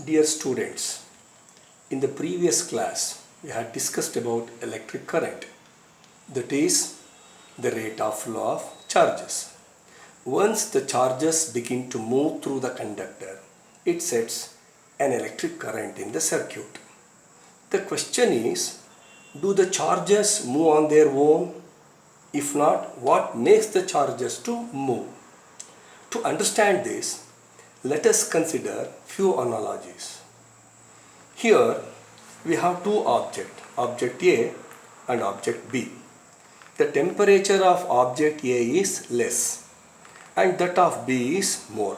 Dear students, in the previous class we had discussed about electric current, that is the rate of flow of charges. Once the charges begin to move through the conductor, it sets an electric current in the circuit. The question is, do the charges move on their own? If not, what makes the charges to move? To understand this, let us consider few analogies. Here we have two objects, object A and object B. The temperature of object A is less and that of B is more.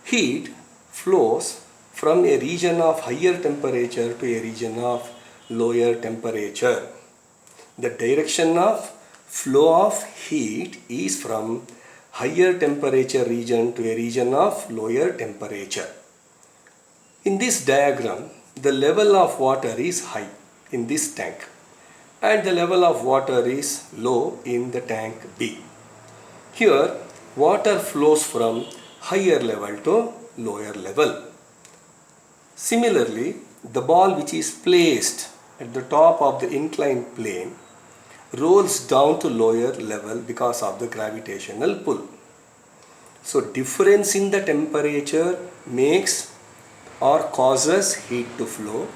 Heat flows from a region of higher temperature to a region of lower temperature. The direction of flow of heat is from higher temperature region to a region of lower temperature. In this diagram, the level of water is high in this tank and the level of water is low in the tank B. Here, water flows from higher level to lower level. Similarly, the ball which is placed at the top of the inclined plane rolls down to lower level because of the gravitational pull. So difference in the temperature makes or causes heat to flow.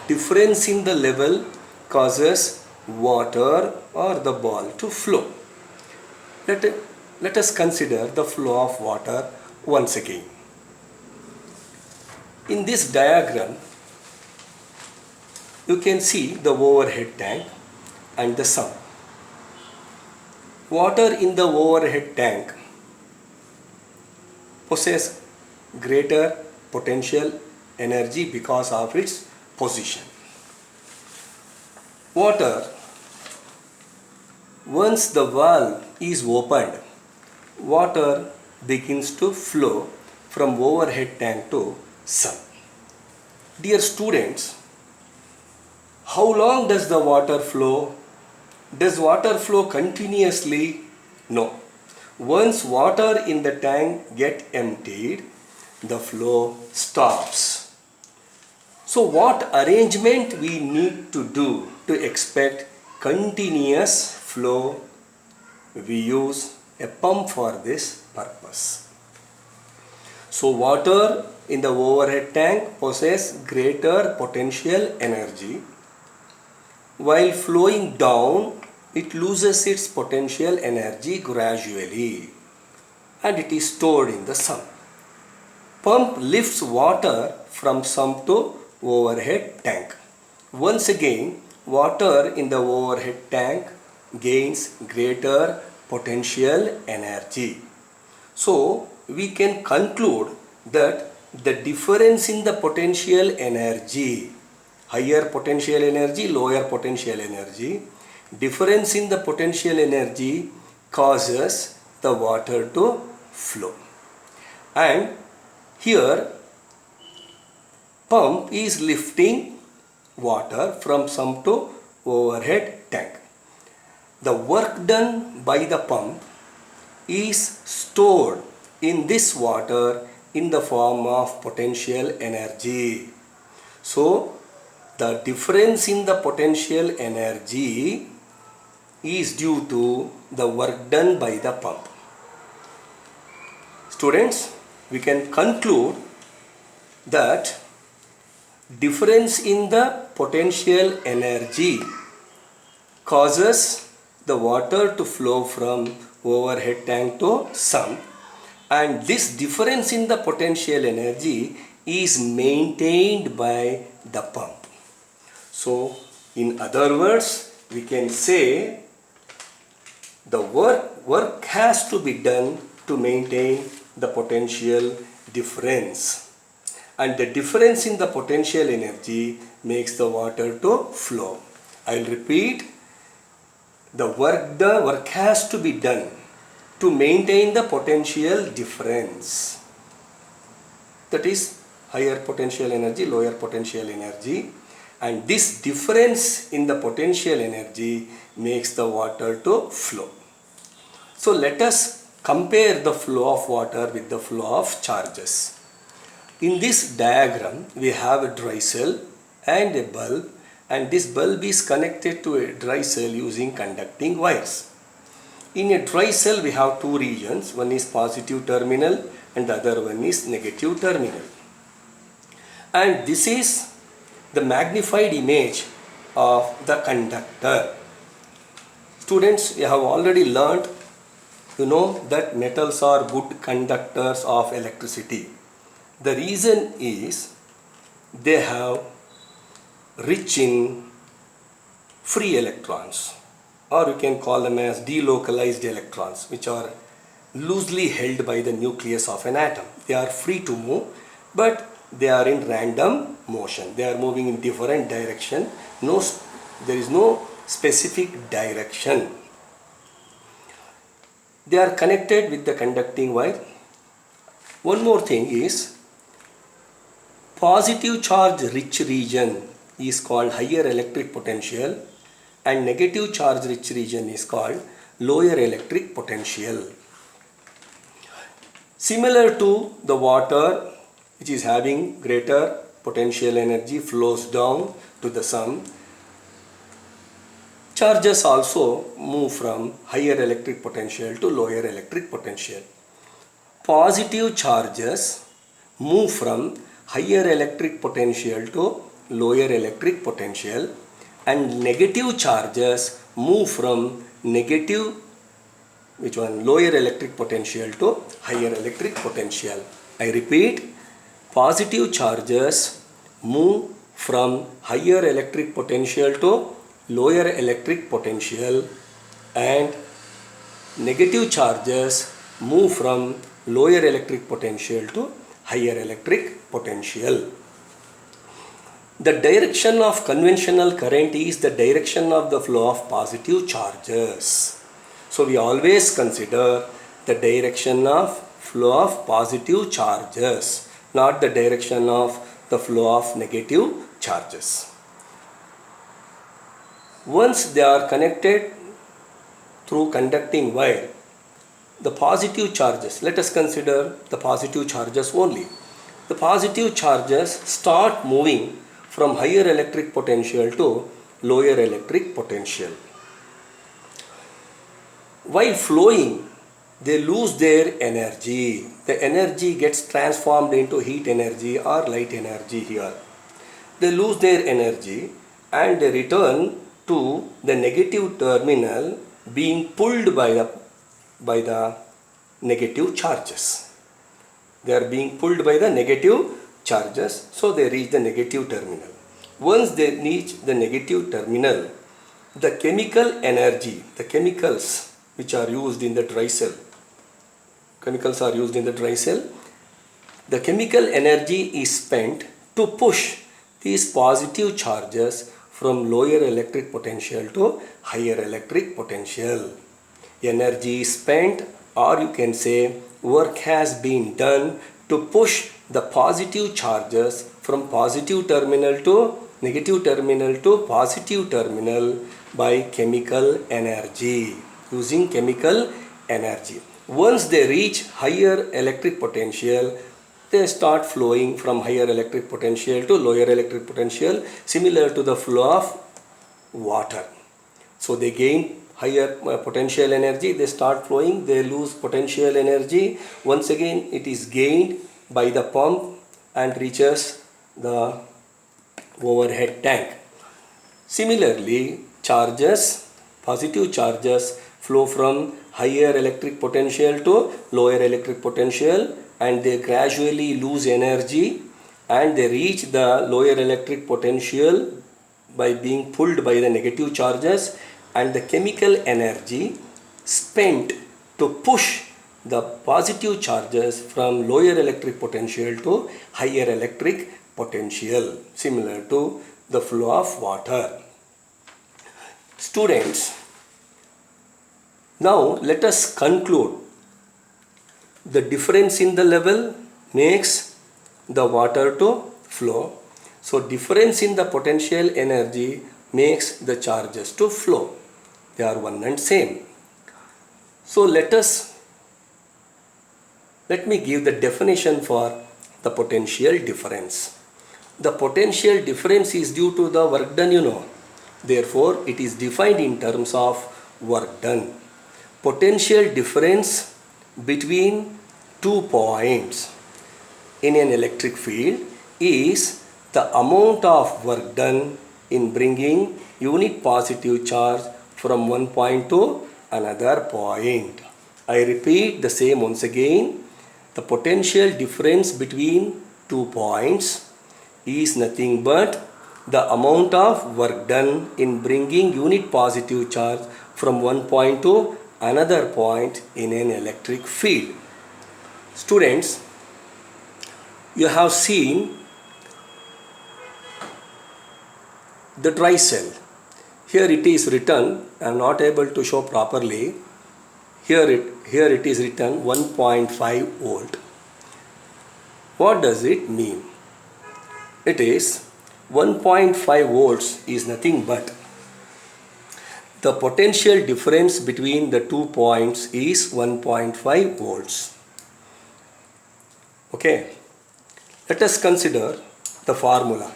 Difference in the level causes water or the ball to flow. Let us consider the flow of water once again. In this diagram, you can see the overhead tank and the sump. Water in the overhead tank possesses greater potential energy because of its position. Water, once the valve is opened, water begins to flow from overhead tank to sump. Dear students, how long does the water flow? Does water flow continuously? No. Once water in the tank gets emptied, the flow stops. So what arrangement we need to do to expect continuous flow? We use a pump for this purpose. So water in the overhead tank possesses greater potential energy. While flowing down, it loses its potential energy gradually and it is stored in the sump. Pump lifts water from sump to overhead tank. Once again, water in the overhead tank gains greater potential energy. So, we can conclude that the difference in the potential energy, higher potential energy, lower potential energy, difference in the potential energy causes the water to flow. And here, pump is lifting water from sump to overhead tank. The work done by the pump is stored in this water in the form of potential energy. So, the difference in the potential energy is due to the work done by the pump. Students, we can conclude that difference in the potential energy causes the water to flow from overhead tank to sump, and this difference in the potential energy is maintained by the pump. So, in other words, we can say the work has to be done to maintain the potential difference, and the difference in the potential energy makes the water to flow. I will repeat, the work has to be done to maintain the potential difference, that is higher potential energy, lower potential energy, and this difference in the potential energy makes the water to flow. So let us compare the flow of water with the flow of charges. In this diagram, we have a dry cell and a bulb, and this bulb is connected to a dry cell using conducting wires. In a dry cell, we have two regions. One is positive terminal and the other one is negative terminal. And this is the magnified image of the conductor. Students, you have already learned, that metals are good conductors of electricity. The reason is they have rich in free electrons, or you can call them as delocalized electrons, which are loosely held by the nucleus of an atom. They are free to move, but they are in random motion. They are moving in different direction. There is no specific direction. They are connected with the conducting wire. One more thing is, positive charge rich region is called higher electric potential and negative charge rich region is called lower electric potential. Similar to the water, which is having greater potential energy, flows down to the sun, charges also move from higher electric potential to lower electric potential. Positive charges move from higher electric potential to lower electric potential, and negative charges move from lower electric potential to higher electric potential. I repeat, positive charges move from higher electric potential to lower electric potential, and negative charges move from lower electric potential to higher electric potential. The direction of conventional current is the direction of the flow of positive charges. So we always consider the direction of flow of positive charges, not the direction of the flow of negative charges. Once they are connected through conducting wire, the positive charges, let us consider the positive charges only. The positive charges start moving from higher electric potential to lower electric potential. While flowing, they lose their energy. The energy gets transformed into heat energy or light energy here. They lose their energy and they return to the negative terminal, being pulled by the negative charges. They are being pulled by the negative charges, so they reach the negative terminal. Once they reach the negative terminal, the chemical energy, the chemicals which are used in the dry cell, the chemical energy is spent to push these positive charges from lower electric potential to higher electric potential. Energy is spent, or you can say work has been done to push the positive charges from positive terminal to negative terminal to positive terminal by chemical energy, using chemical energy. Once they reach higher electric potential, they start flowing from higher electric potential to lower electric potential, similar to the flow of water. So they gain higher potential energy, they start flowing, they lose potential energy. Once again it is gained by the pump and reaches the overhead tank. Similarly, positive charges flow from higher electric potential to lower electric potential, and they gradually lose energy and they reach the lower electric potential by being pulled by the negative charges, and the chemical energy spent to push the positive charges from lower electric potential to higher electric potential, similar to the flow of water. Students, now let us conclude. The difference in the level makes the water to flow. So difference in the potential energy makes the charges to flow. They are one and same. So let me give the definition for the potential difference. The potential difference is due to the work done, you know. Therefore, it is defined in terms of work done. Potential difference between 2 points in an electric field is the amount of work done in bringing unit positive charge from one point to another point. I repeat the same once again. The potential difference between 2 points is nothing but the amount of work done in bringing unit positive charge from one point to another point in an electric field. Students, you have seen the dry cell. Here it is written, I am not able to show properly. Here it is written 1.5 volt. What does it mean? It is 1.5 volts is nothing but the potential difference between the 2 points is 1.5 volts. Okay, let us consider the formula.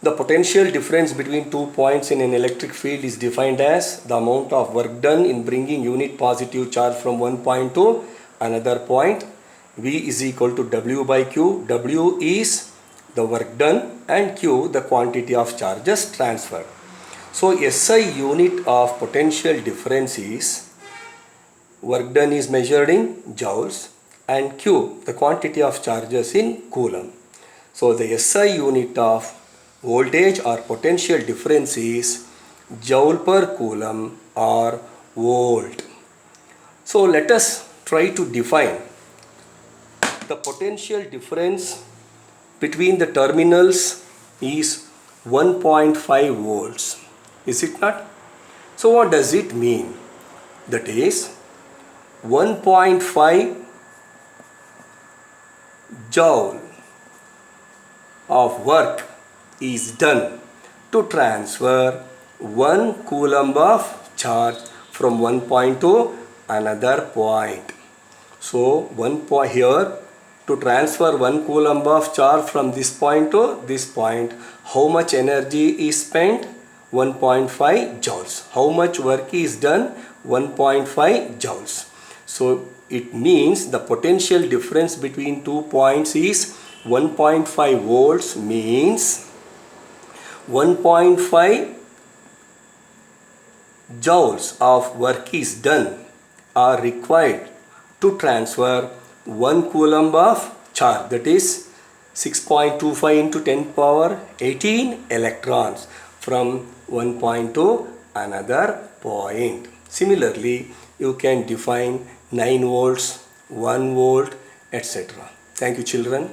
The potential difference between 2 points in an electric field is defined as the amount of work done in bringing unit positive charge from one point to another point. V is equal to W by Q. W is the work done and Q the quantity of charges transferred. So SI unit of potential difference is work done is measured in joules and Q the quantity of charges in coulomb. So the SI unit of voltage or potential difference is joule per coulomb or volt. So let us try to define the potential difference between the terminals is 1.5 volts. Is it not? So what does it mean? That is 1.5 joule of work is done to transfer 1 coulomb of charge from one point to another point. So one point here, to transfer 1 coulomb of charge from this point to this point, how much energy is spent? 1.5 joules. How much work is done? 1.5 joules. So it means the potential difference between 2 points is 1.5 volts, means 1.5 joules of work is done are required to transfer 1 coulomb of charge, that is 6.25 into 10 power 18 electrons from one point to another point. Similarly, you can define 9 volts, 1 volt, etc. Thank you, children.